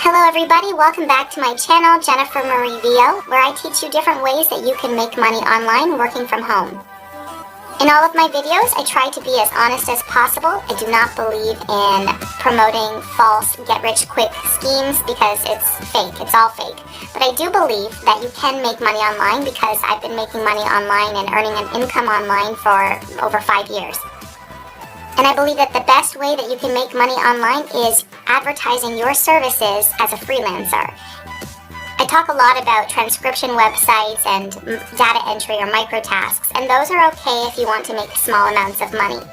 Hello everybody, welcome back to my channel, Jennifer Marie Vio, where I teach you different ways that you can make money online working from home. In all of my videos, I try to be as honest as possible. I do not believe in promoting false get-rich-quick schemes because it's fake, it's all fake. But I do believe that you can make money online because I've been making money online and earning an income online for over 5 years. And I believe that the best way that you can make money online is advertising your services as a freelancer. I talk a lot about transcription websites and data entry or micro tasks, and those are okay if you want to make small amounts of money.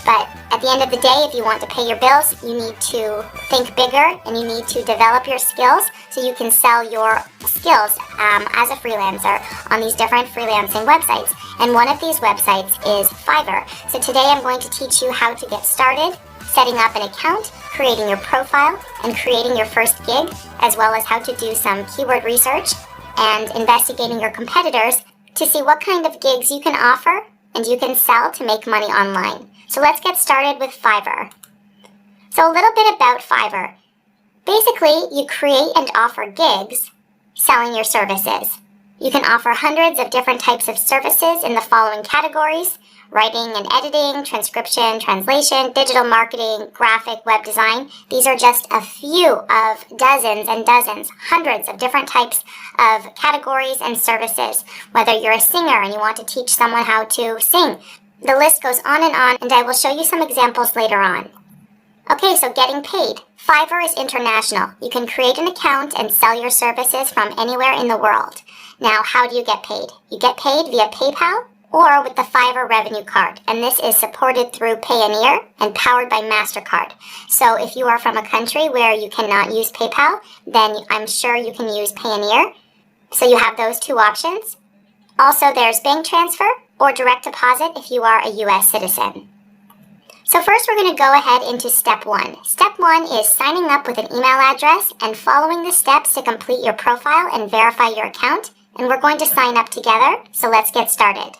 But at the end of the day, if you want to pay your bills, you need to think bigger and you need to develop your skills so you can sell your skills as a freelancer on these different freelancing websites. And one of these websites is Fiverr. So today I'm going to teach you how to get started, setting up an account, creating your profile, and creating your first gig, as well as how to do some keyword research and investigating your competitors to see what kind of gigs you can offer and you can sell to make money online. So let's get started with Fiverr. So a little bit about Fiverr. Basically, you create and offer gigs selling your services. You can offer hundreds of different types of services in the following categories: writing and editing, transcription, translation, digital marketing, graphic, web design. These are just a few of dozens and dozens, hundreds of different types of categories and services. Whether you're a singer and you want to teach someone how to sing, the list goes on, and I will show you some examples later on. Okay, so getting paid. Fiverr is international. You can create an account and sell your services from anywhere in the world. Now, how do you get paid? You get paid via PayPal or with the Fiverr revenue card, and this is supported through Payoneer and powered by MasterCard. So if you are from a country where you cannot use PayPal, then I'm sure you can use Payoneer. So you have those two options. Also, there's bank transfer or direct deposit if you are a US citizen. So first we're going to go ahead into step 1. Step 1 is signing up with an email address and following the steps to complete your profile and verify your account. And we're going to sign up together, so let's get started.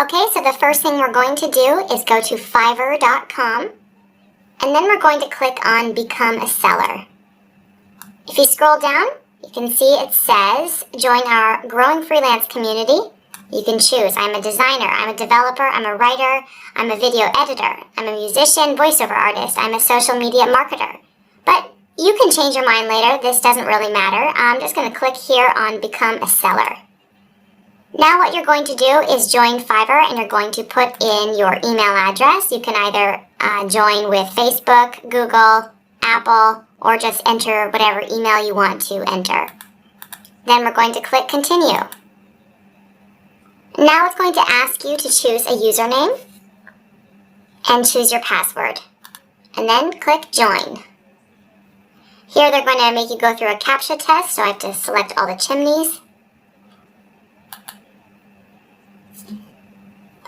Okay, so the first thing we're going to do is go to Fiverr.com, and then we're going to click on Become a Seller. If you scroll down, you can see it says, join our growing freelance community. You can choose, I'm a designer, I'm a developer, I'm a writer, I'm a video editor, I'm a musician, voiceover artist, I'm a social media marketer. But you can change your mind later, this doesn't really matter. I'm just going to click here on Become a Seller. Now what you're going to do is join Fiverr and you're going to put in your email address. You can either join with Facebook, Google, Apple, or just enter whatever email you want to enter. Then we're going to click Continue. Now it's going to ask you to choose a username and choose your password. And then click Join. Here they're going to make you go through a CAPTCHA test, so I have to select all the chimneys.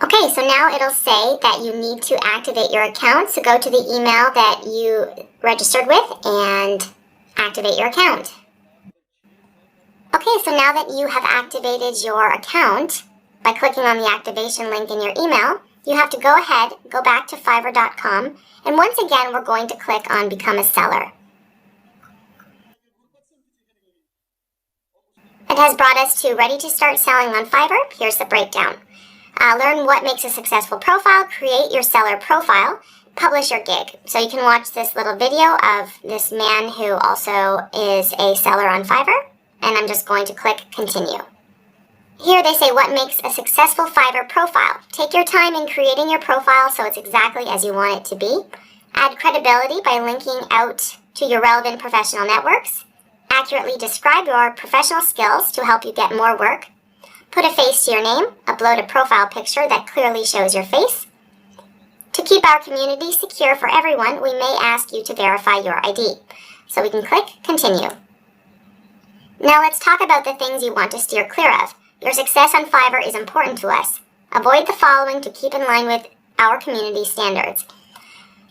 Okay, so now it'll say that you need to activate your account, so go to the email that you registered with and activate your account. Okay, so now that you have activated your account, by clicking on the activation link in your email, you have to go ahead, go back to Fiverr.com, and once again we're going to click on Become a Seller. It has brought us to Ready to Start Selling on Fiverr. Here's the breakdown. Learn what makes a successful profile, create your seller profile, publish your gig. So you can watch this little video of this man who also is a seller on Fiverr, and I'm just going to click Continue. Here they say what makes a successful Fiverr profile. Take your time in creating your profile so it's exactly as you want it to be. Add credibility by linking out to your relevant professional networks. Accurately describe your professional skills to help you get more work. Put a face to your name. Upload a profile picture that clearly shows your face. To keep our community secure for everyone, we may ask you to verify your ID. So we can click Continue. Now let's talk about the things you want to steer clear of. Your success on Fiverr is important to us. Avoid the following to keep in line with our community standards.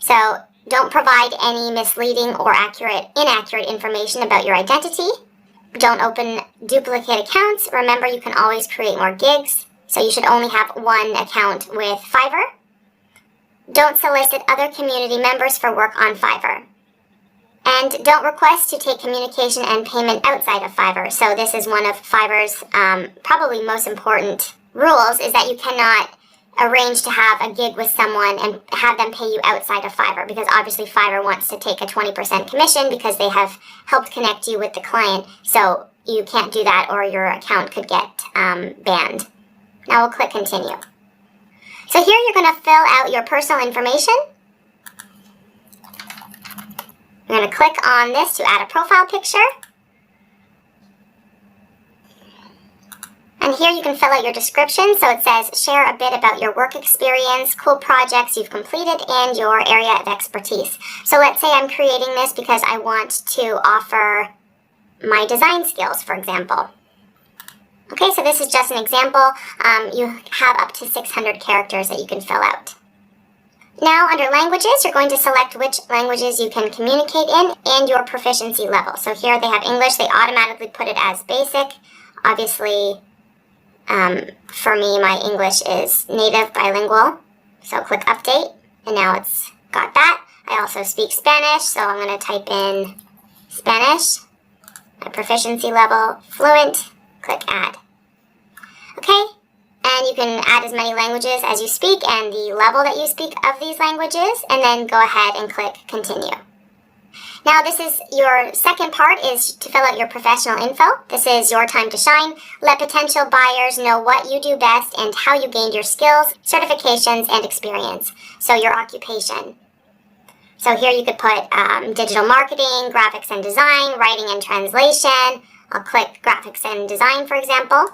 So don't provide any misleading or inaccurate information about your identity. Don't open duplicate accounts. Remember, you can always create more gigs, so you should only have one account with Fiverr. Don't solicit other community members for work on Fiverr. And don't request to take communication and payment outside of Fiverr. So this is one of Fiverr's probably most important rules, is that you cannot arrange to have a gig with someone and have them pay you outside of Fiverr, because obviously Fiverr wants to take a 20% commission because they have helped connect you with the client. So you can't do that or your account could get banned. Now we'll click continue. So here you're going to fill out your personal information. You're going to click on this to add a profile picture. And here you can fill out your description. So it says, share a bit about your work experience, cool projects you've completed, and your area of expertise. So let's say I'm creating this because I want to offer my design skills, for example. Okay, so this is just an example. You have up to 600 characters that you can fill out. Now, under languages, you're going to select which languages you can communicate in and your proficiency level. So here they have English. They automatically put it as basic. Obviously, for me, my English is native bilingual. So click update, and now it's got that. I also speak Spanish, so I'm going to type in Spanish. My proficiency level, fluent. Click add. Okay. And you can add as many languages as you speak and the level that you speak of these languages, and then go ahead and click continue. Now this is your second part, is to fill out your professional info. This is your time to shine. Let potential buyers know what you do best and how you gained your skills, certifications, and experience. So your occupation. So here you could put digital marketing, graphics and design, writing and translation. I'll click graphics and design, for example.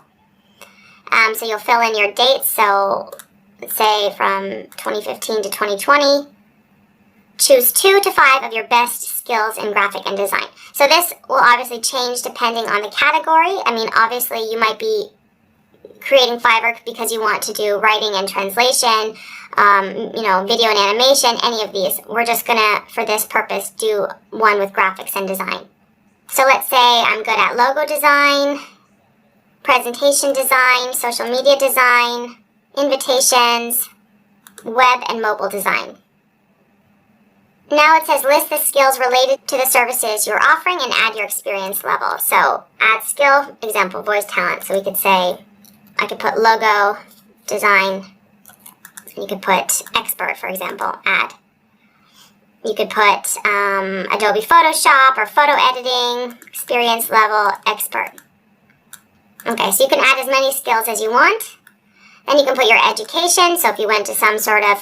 So you'll fill in your dates, so let's say from 2015 to 2020. Choose 2 to 5 of your best skills in graphic and design. So this will obviously change depending on the category. I mean, obviously you might be creating Fiverr because you want to do writing and translation, video and animation, any of these. We're just gonna, for this purpose, do one with graphics and design. So let's say I'm good at logo design, presentation design, social media design, invitations, web and mobile design. Now it says list the skills related to the services you're offering and add your experience level. So add skill, example, voice talent. So we could say, I could put logo design. You could put expert, for example, add. You could put Adobe Photoshop or photo editing, experience level, expert. Okay, so you can add as many skills as you want. Then you can put your education. So if you went to some sort of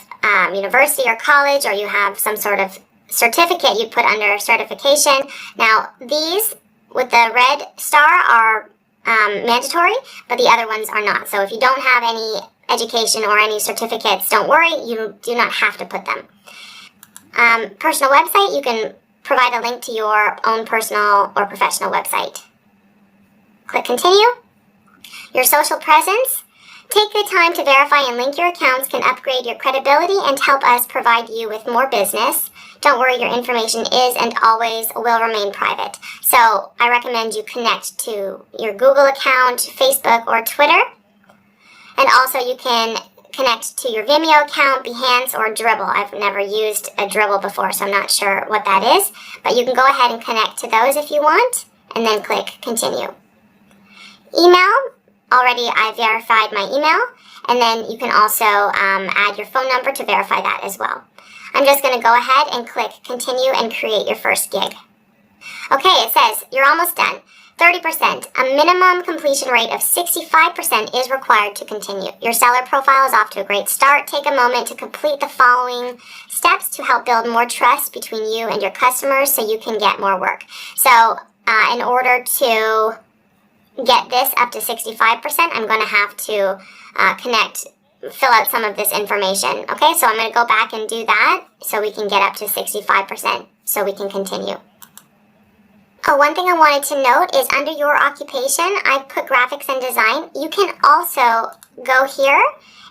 university or college, or you have some sort of certificate, you'd put under certification. Now, these with the red star are mandatory, but the other ones are not. So if you don't have any education or any certificates, don't worry, you do not have to put them. Personal website, you can provide a link to your own personal or professional website. Click continue. Your social presence. Take the time to verify and link your accounts can upgrade your credibility and help us provide you with more business. Don't worry, your information is and always will remain private. So I recommend you connect to your Google account, Facebook, or Twitter. And also you can connect to your Vimeo account, Behance, or Dribbble. I've never used a Dribbble before, so I'm not sure what that is. But you can go ahead and connect to those if you want, and then click continue. Email. Already I verified my email, and then you can also add your phone number to verify that as well. I'm just going to go ahead and click continue and create your first gig. Okay, it says you're almost done. 30%. A minimum completion rate of 65% is required to continue. Your seller profile is off to a great start. Take a moment to complete the following steps to help build more trust between you and your customers so you can get more work. So in order to get this up to 65%, I'm going to have to fill out some of this information. Okay, so I'm going to go back and do that so we can get up to 65%, so we can continue. Oh, one thing I wanted to note is under your occupation, I put graphics and design. You can also go here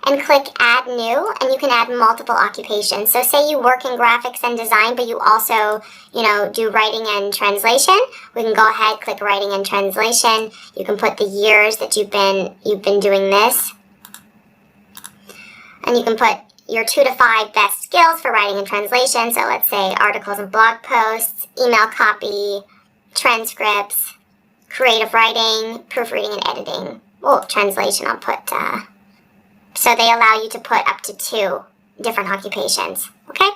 and click add new, and you can add multiple occupations. So say you work in graphics and design, but you also, do writing and translation. We can go ahead, click writing and translation. You can put the years that you've been doing this. And you can put your 2 to 5 best skills for writing and translation. So let's say articles and blog posts, email copy, transcripts, creative writing, proofreading and editing. Oh, translation I'll put, so they allow you to put up to 2 different occupations, okay?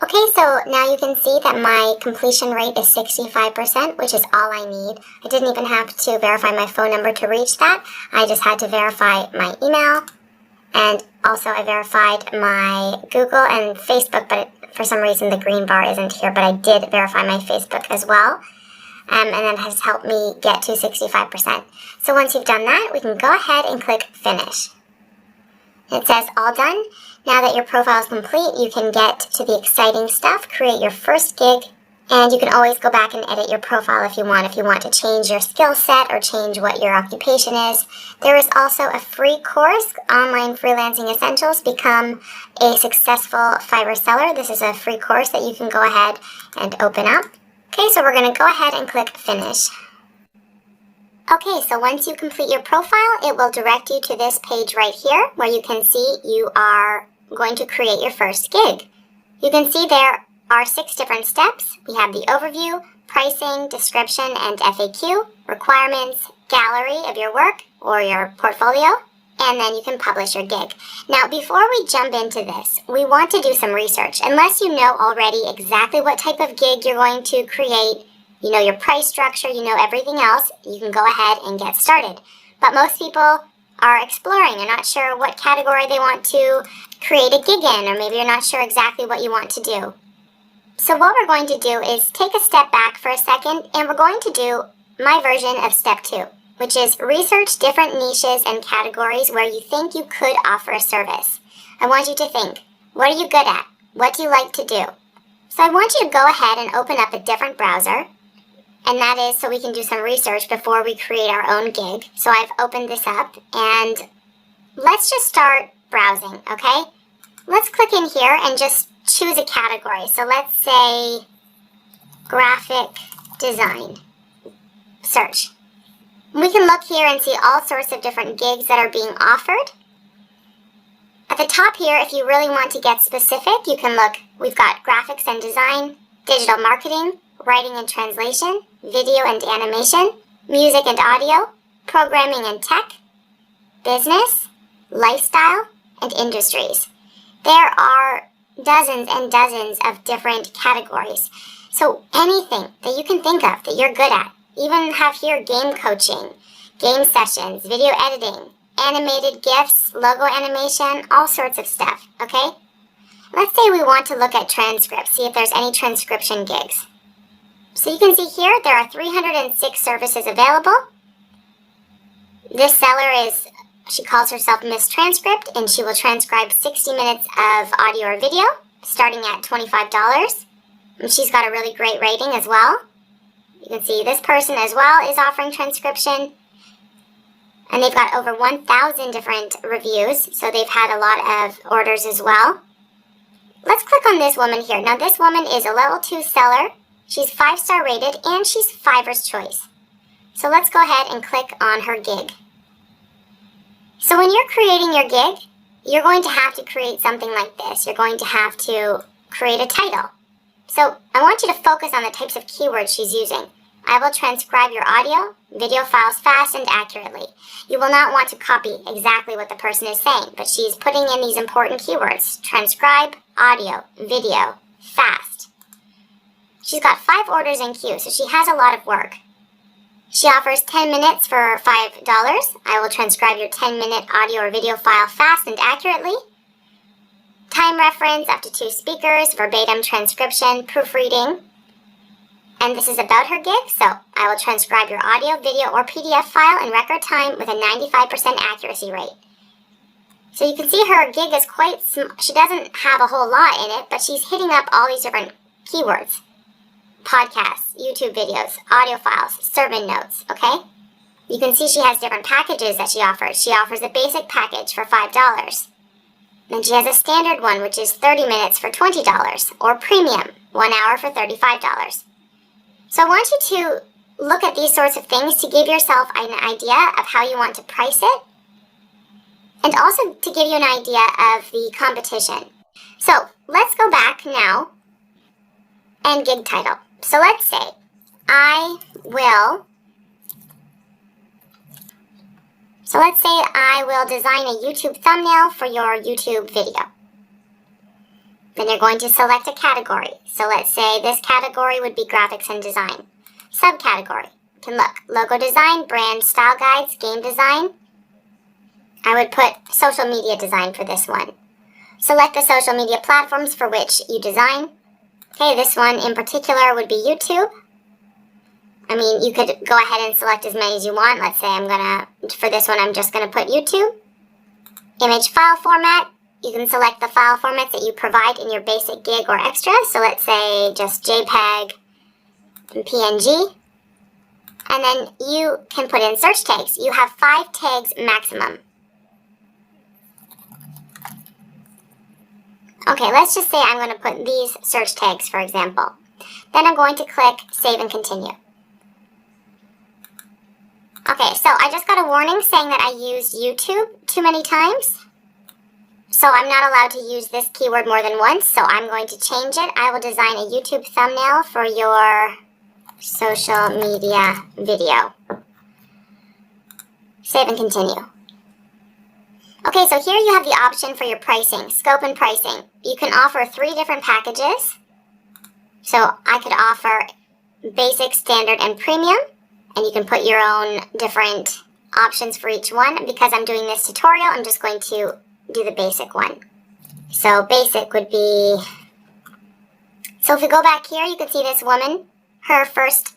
Okay, so now you can see that my completion rate is 65%, which is all I need. I didn't even have to verify my phone number to reach that. I just had to verify my email, and also I verified my Google and Facebook, but for some reason the green bar isn't here, but I did verify my Facebook as well. And that has helped me get to 65%. So once you've done that, we can go ahead and click Finish. It says all done. Now that your profile is complete, you can get to the exciting stuff, create your first gig, and you can always go back and edit your profile if you want to change your skill set or change what your occupation is. There is also a free course, Online Freelancing Essentials, Become a Successful Fiverr Seller. This is a free course that you can go ahead and open up. Okay, so we're going to go ahead and click Finish. Okay, so once you complete your profile, it will direct you to this page right here where you can see you are going to create your first gig. You can see there are 6 different steps. We have the overview, pricing, description, and FAQ, requirements, gallery of your work or your portfolio, and then you can publish your gig. Now, before we jump into this, we want to do some research. Unless you know already exactly what type of gig you're going to create, you know your price structure, you know everything else, you can go ahead and get started. But most people are exploring. They're not sure what category they want to create a gig in, or maybe you're not sure exactly what you want to do. So what we're going to do is take a step back for a second, and we're going to do my version of step 2, which is research different niches and categories where you think you could offer a service. I want you to think, what are you good at? What do you like to do? So I want you to go ahead and open up a different browser, and that is so we can do some research before we create our own gig. So I've opened this up, and let's just start browsing, okay? Let's click in here and just choose a category. So let's say graphic design. Search. We can look here and see all sorts of different gigs that are being offered. At the top here, if you really want to get specific, you can look. We've got graphics and design, digital marketing, writing and translation, video and animation, music and audio, programming and tech, business, lifestyle, and industries. There are dozens and dozens of different categories. So anything that you can think of that you're good at. Even have here game coaching, game sessions, video editing, animated GIFs, logo animation, all sorts of stuff, okay? Let's say we want to look at transcripts, see if there's any transcription gigs. So you can see here there are 306 services available. This seller she calls herself Miss Transcript, and she will transcribe 60 minutes of audio or video, starting at $25. And she's got a really great rating as well. You can see this person as well is offering transcription. And they've got over 1,000 different reviews, so they've had a lot of orders as well. Let's click on this woman here. Now this woman is a level 2 seller. She's 5-star rated, and she's Fiverr's choice. So let's go ahead and click on her gig. So when you're creating your gig, you're going to have to create something like this. You're going to have to create a title. So I want you to focus on the types of keywords she's using. I will transcribe your audio, video files fast and accurately. You will not want to copy exactly what the person is saying, but she's putting in these important keywords. Transcribe, audio, video, fast. She's got 5 orders in queue, so she has a lot of work. She offers 10 minutes for $5. I will transcribe your 10-minute audio or video file fast and accurately. Time reference, up to 2 speakers, verbatim transcription, proofreading. And this is about her gig, so I will transcribe your audio, video, or PDF file in record time with a 95% accuracy rate. So you can see her gig is quite she doesn't have a whole lot in it, but she's hitting up all these different keywords. Podcasts, YouTube videos, audio files, sermon notes, okay? You can see she has different packages that she offers. She offers a basic package for $5. Then she has a standard one, which is 30 minutes for $20, or premium, 1 hour for $35. So I want you to look at these sorts of things to give yourself an idea of how you want to price it. and also to give you an idea of the competition. So let's go back now and gig title. So let's say I will design a YouTube thumbnail for your YouTube video. Then you're going to select a category. So let's say this category would be graphics and design. Subcategory, you can look, logo design, brand style guides, game design. I would put social media design for this one. Select the social media platforms for which you design. Okay, this one in particular would be YouTube. I mean, you could go ahead and select as many as you want. Let's say for this one, I'm just gonna put YouTube. Image file format, you can select the file formats that you provide in your basic gig or extra. So let's say just JPEG and PNG. And then you can put in search tags. You have 5 tags maximum. Okay, let's just say I'm going to put these search tags, for example. Then I'm going to click Save and Continue. Okay, so I just got a warning saying that I used YouTube too many times. So I'm not allowed to use this keyword more than once, so I'm going to change it. I will design a YouTube thumbnail for your social media video. Save and continue. Okay, so here you have the option for your pricing, scope and pricing. You can offer 3 different packages. So I could offer basic, standard, and premium. And you can put your own different options for each one. Because I'm doing this tutorial, I'm just going to do the basic one. So basic would be... So if we go back here, you can see this woman. Her first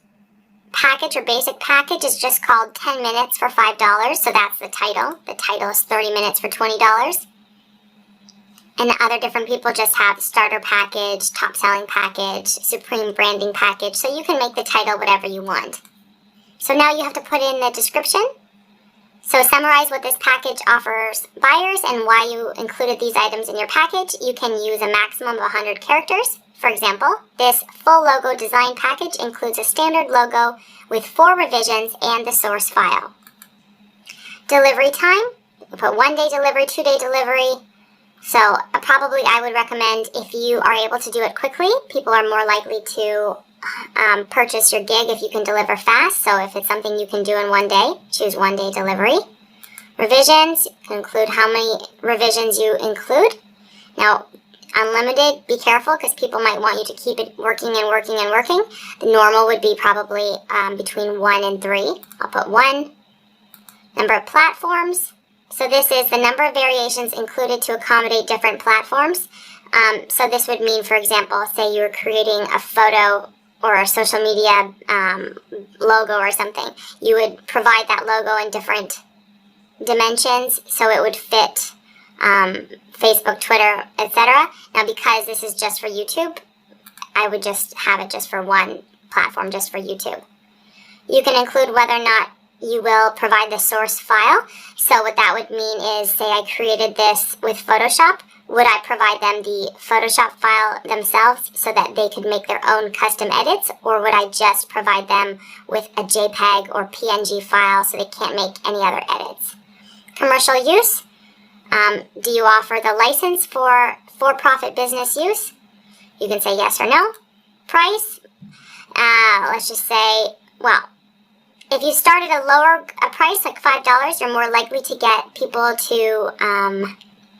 package or basic package is just called 10 minutes for $5. So that's the title. The title is 30 minutes for $20. And the other different people just have starter package, top selling package, supreme branding package. So you can make the title whatever you want. So now you have to put in the description. So summarize what this package offers buyers and why you included these items in your package. You can use a maximum of 100 characters. For example, this full logo design package includes a standard logo with 4 revisions and the source file. Delivery time, you put 1-day delivery, 2-day delivery. So probably I would recommend if you are able to do it quickly, people are more likely to purchase your gig if you can deliver fast. So if it's something you can do in 1 day, choose 1-day delivery. Revisions, you can include how many revisions you include. Now, unlimited, be careful because people might want you to keep it working and working and working. The normal would be probably between 1 and 3. I'll put 1. Number of platforms. So this is the number of variations included to accommodate different platforms. So this would mean, for example, say you were creating a photo or a social media logo or something. You would provide that logo in different dimensions so it would fit Facebook, Twitter, etc. Now, because this is just for YouTube, I would just have it just for one platform, just for YouTube. You can include whether or not you will provide the source file. So what that would mean is, say I created this with Photoshop, would I provide them the Photoshop file themselves so that they could make their own custom edits, or would I just provide them with a JPEG or PNG file so they can't make any other edits? Commercial use. Do you offer the license for-profit business use? You can say yes or no. Price. Let's just say, well, if you start at a price, like $5, you're more likely to get people to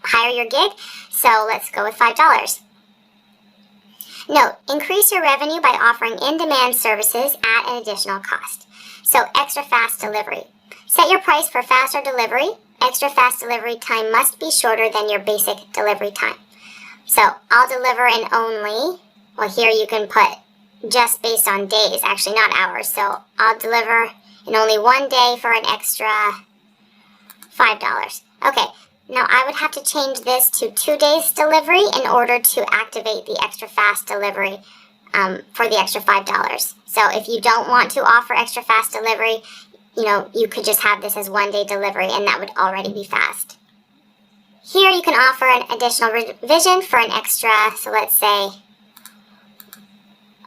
hire your gig. So let's go with $5. Note, increase your revenue by offering in-demand services at an additional cost. So extra fast delivery. Set your price for faster delivery. Extra fast delivery time must be shorter than your basic delivery time. So I'll deliver in only, well, here you can put just based on days, actually not hours. So I'll deliver in only 1 day for an extra $5. Okay, now I would have to change this to 2 days delivery in order to activate the extra fast delivery for the extra $5. So if you don't want to offer extra fast delivery, you know, you could just have this as 1 day delivery and that would already be fast. Here you can offer an additional revision for an extra, so let's say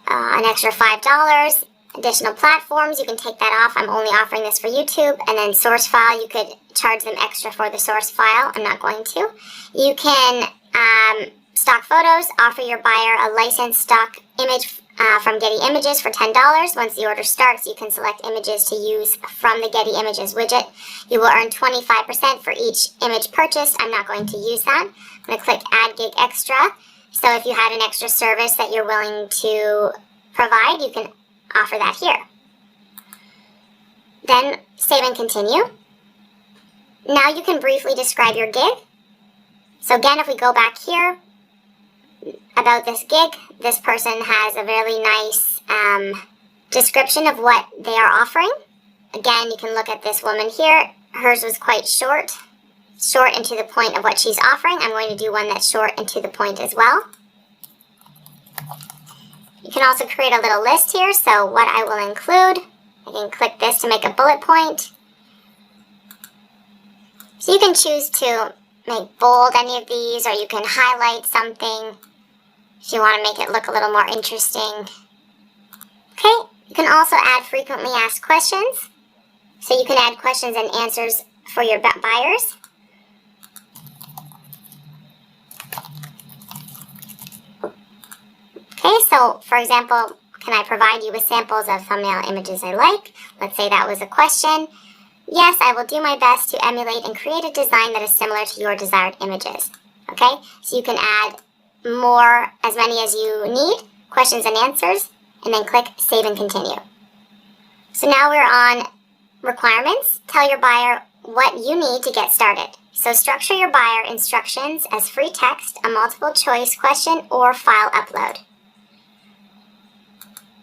an extra $5. Additional platforms, you can take that off. I'm only offering this for YouTube. And then source file, you could charge them extra for the source file. I'm not going to. You can stock photos, offer your buyer a licensed stock image from Getty Images for $10. Once the order starts, you can select images to use from the Getty Images widget. You will earn 25% for each image purchased. I'm not going to use that. I'm going to click Add Gig Extra. So if you had an extra service that you're willing to provide, you can offer that here. Then save and continue. Now you can briefly describe your gig. So again, if we go back here, about this gig, this person has a really nice description of what they are offering. Again, you can look at this woman here. Hers was quite short and to the point of what she's offering. I'm going to do one that's short and to the point as well. You can also create a little list here, so what I will include. I can click this to make a bullet point. So you can choose to make bold any of these, or you can highlight something if you want to make it look a little more interesting. Okay, you can also add frequently asked questions. So you can add questions and answers for your buyers. Okay, so for example, can I provide you with samples of thumbnail images I like? Let's say that was a question. Yes, I will do my best to emulate and create a design that is similar to your desired images. Okay, so you can add more, as many as you need, questions and answers, and then click Save and Continue. So now we're on requirements. Tell your buyer what you need to get started. So structure your buyer instructions as free text, a multiple choice question, or file upload.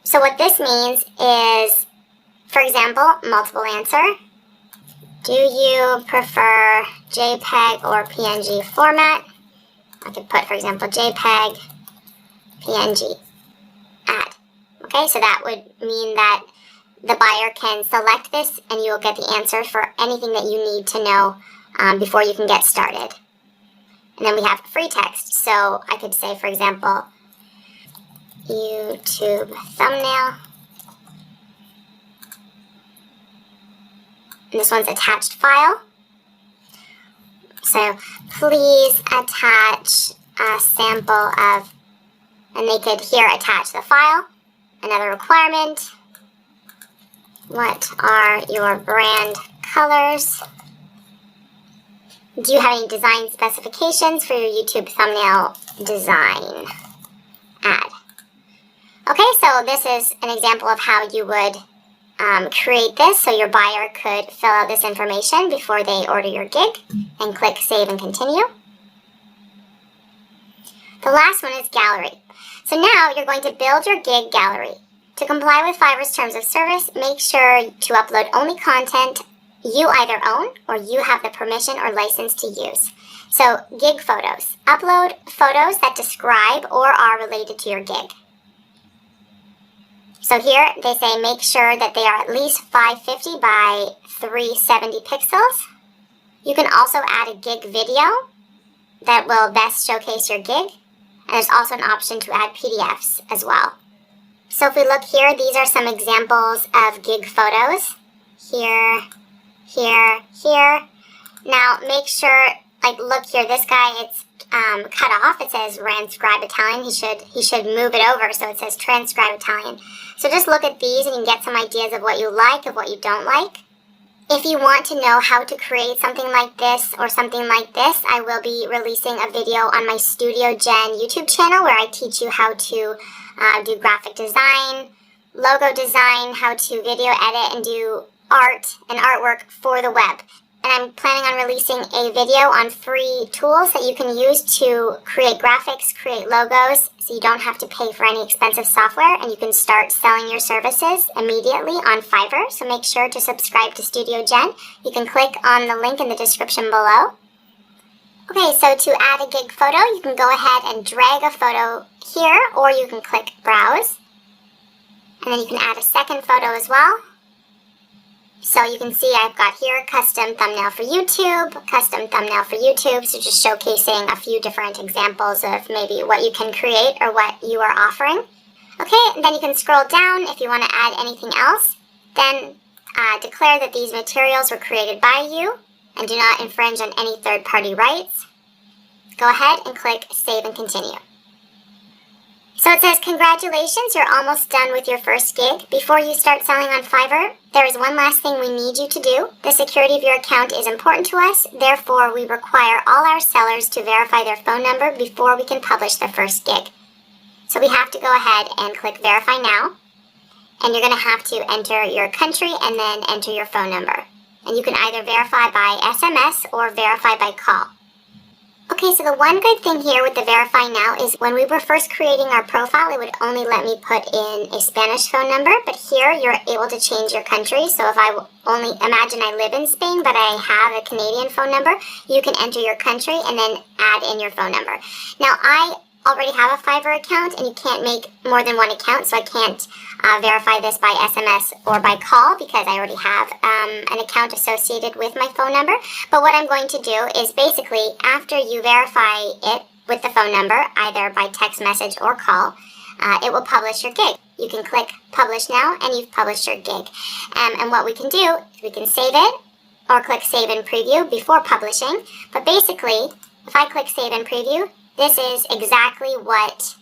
So what this means is, for example, multiple answer. Do you prefer JPEG or PNG format? I could put, for example, JPEG, PNG, add. Okay, so that would mean that the buyer can select this and you will get the answer for anything that you need to know before you can get started. And then we have free text. So I could say, for example, YouTube thumbnail. And this one's attached file. So please attach a sample of, and they could here attach the file. Another requirement, what are your brand colors? Do you have any design specifications for your YouTube thumbnail design? Add. Okay, so this is an example of how you would create this, so your buyer could fill out this information before they order your gig, and click Save and Continue. The last one is gallery. So now you're going to build your gig gallery. To comply with Fiverr's terms of service, make sure to upload only content you either own or you have the permission or license to use. So gig photos. Upload photos that describe or are related to your gig. So here they say make sure that they are at least 550 by 370 pixels. You can also add a gig video that will best showcase your gig. And there's also an option to add PDFs as well. So if we look here, these are some examples of gig photos. Here, here, here. Now make sure, like look here, this guy, it's cut off. It says transcribe Italian. He should move it over so it says transcribe Italian. So just look at these and you can get some ideas of what you like, of what you don't like. If you want to know how to create something like this or something like this, I will be releasing a video on my Studio Gen YouTube channel where I teach you how to do graphic design, logo design, how to video edit and do art and artwork for the web. And I'm planning on releasing a video on free tools that you can use to create graphics, create logos, so you don't have to pay for any expensive software and you can start selling your services immediately on Fiverr. So make sure to subscribe to Studio Gen. You can click on the link in the description below. Okay, so to add a gig photo, you can go ahead and drag a photo here, or you can click Browse. And then you can add a second photo as well. So you can see I've got here custom thumbnail for YouTube, custom thumbnail for YouTube, so just showcasing a few different examples of maybe what you can create or what you are offering. Okay, and then you can scroll down if you want to add anything else. Then declare that these materials were created by you. and do not infringe on any third-party rights. Go ahead and click Save and Continue. So it says, congratulations, you're almost done with your first gig. Before you start selling on Fiverr, there is one last thing we need you to do. The security of your account is important to us. Therefore, we require all our sellers to verify their phone number before we can publish their first gig. So we have to go ahead and click Verify Now. And you're going to have to enter your country and then enter your phone number. And you can either verify by SMS or verify by call. Okay, so the one good thing here with the Verify Now is when we were first creating our profile, it would only let me put in a Spanish phone number, but here you're able to change your country. So if I only imagine I live in Spain, but I have a Canadian phone number, you can enter your country and then add in your phone number. Now, I already have a Fiverr account, and you can't make more than one account, so I can't verify this by SMS or by call because I already have an account associated with my phone number. But what I'm going to do is basically, after you verify it with the phone number, either by text message or call, it will publish your gig. You can click Publish Now, and you've published your gig. And what we can do is we can save it or click Save and Preview before publishing. But basically, if I click Save and Preview, this is exactly what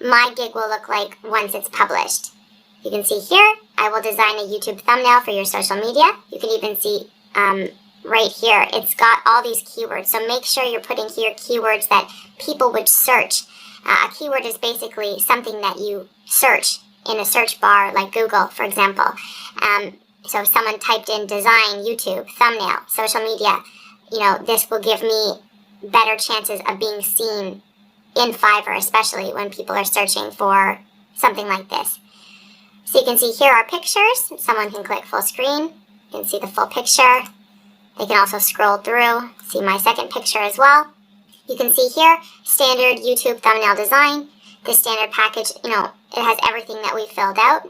my gig will look like once it's published. You can see here, I will design a YouTube thumbnail for your social media. You can even see right here, it's got all these keywords. So make sure you're putting here keywords that people would search. A keyword is basically something that you search in a search bar like Google, for example. So if someone typed in design, YouTube, thumbnail, social media, this will give me better chances of being seen in Fiverr, especially when people are searching for something like this. So you can see here are pictures. Someone can click full screen. You can see the full picture. They can also scroll through, see my second picture as well. You can see here, standard YouTube thumbnail design. This standard package, it has everything that we filled out.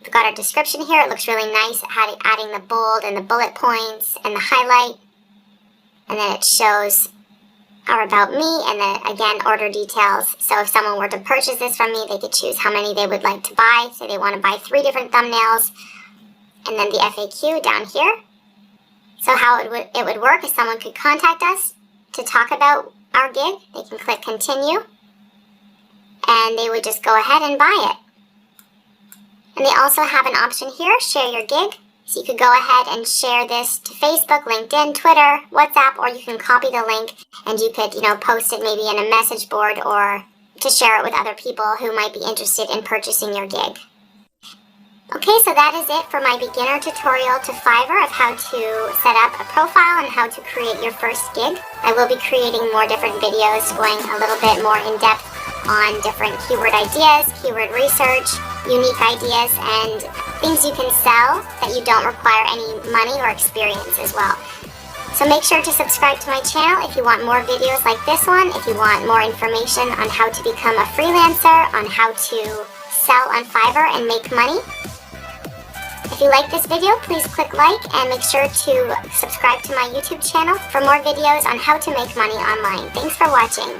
We've got our description here. It looks really nice, adding the bold and the bullet points and the highlight. And then it shows our About Me, and then again, order details. So if someone were to purchase this from me, they could choose how many they would like to buy. So they want to buy 3 different thumbnails. And then the FAQ down here. So how it would work is someone could contact us to talk about our gig. They can click Continue. And they would just go ahead and buy it. And they also have an option here, Share Your Gig. So you could go ahead and share this to Facebook, LinkedIn, Twitter, WhatsApp, or you can copy the link and you could, post it maybe in a message board or to share it with other people who might be interested in purchasing your gig. Okay, so that is it for my beginner tutorial to Fiverr of how to set up a profile and how to create your first gig. I will be creating more different videos going a little bit more in depth on different keyword ideas, keyword research, unique ideas, and things you can sell that you don't require any money or experience as well. So make sure to subscribe to my channel if you want more videos like this one, if you want more information on how to become a freelancer, on how to sell on Fiverr and make money. If you like this video, please click like and make sure to subscribe to my YouTube channel for more videos on how to make money online. Thanks for watching.